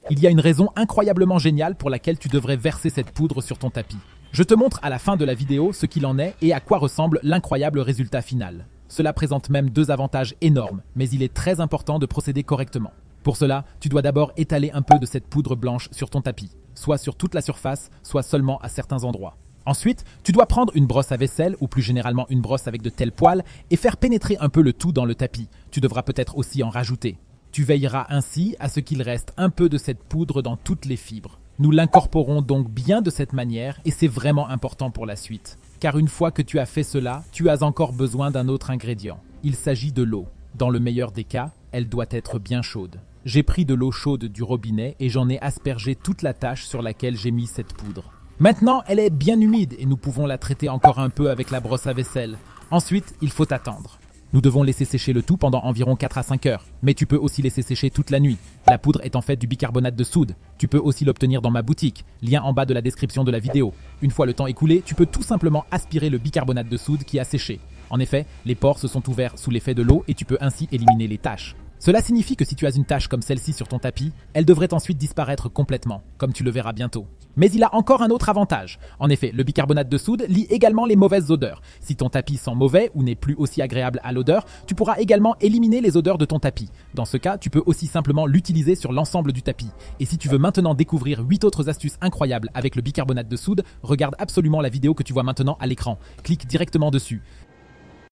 Il y a une raison incroyablement géniale pour laquelle tu devrais verser cette poudre sur ton tapis. Je te montre à la fin de la vidéo ce qu'il en est et à quoi ressemble l'incroyable résultat final. Cela présente même deux avantages énormes, mais il est très important de procéder correctement. Pour cela, tu dois d'abord étaler un peu de cette poudre blanche sur ton tapis, soit sur toute la surface, soit seulement à certains endroits. Ensuite, tu dois prendre une brosse à vaisselle, ou plus généralement une brosse avec de tels poils, et faire pénétrer un peu le tout dans le tapis. Tu devras peut-être aussi en rajouter. Tu veilleras ainsi à ce qu'il reste un peu de cette poudre dans toutes les fibres. Nous l'incorporons donc bien de cette manière et c'est vraiment important pour la suite. Car une fois que tu as fait cela, tu as encore besoin d'un autre ingrédient. Il s'agit de l'eau. Dans le meilleur des cas, elle doit être bien chaude. J'ai pris de l'eau chaude du robinet et j'en ai aspergé toute la tâche sur laquelle j'ai mis cette poudre. Maintenant, elle est bien humide et nous pouvons la traiter encore un peu avec la brosse à vaisselle. Ensuite, il faut attendre. Nous devons laisser sécher le tout pendant environ 4 à 5 heures, mais tu peux aussi laisser sécher toute la nuit. La poudre est en fait du bicarbonate de soude. Tu peux aussi l'obtenir dans ma boutique, lien en bas de la description de la vidéo. Une fois le temps écoulé, tu peux tout simplement aspirer le bicarbonate de soude qui a séché. En effet, les pores se sont ouverts sous l'effet de l'eau et tu peux ainsi éliminer les taches. Cela signifie que si tu as une tache comme celle-ci sur ton tapis, elle devrait ensuite disparaître complètement, comme tu le verras bientôt. Mais il a encore un autre avantage. En effet, le bicarbonate de soude lie également les mauvaises odeurs. Si ton tapis sent mauvais ou n'est plus aussi agréable à l'odeur, tu pourras également éliminer les odeurs de ton tapis. Dans ce cas, tu peux aussi simplement l'utiliser sur l'ensemble du tapis. Et si tu veux maintenant découvrir 8 autres astuces incroyables avec le bicarbonate de soude, regarde absolument la vidéo que tu vois maintenant à l'écran. Clique directement dessus.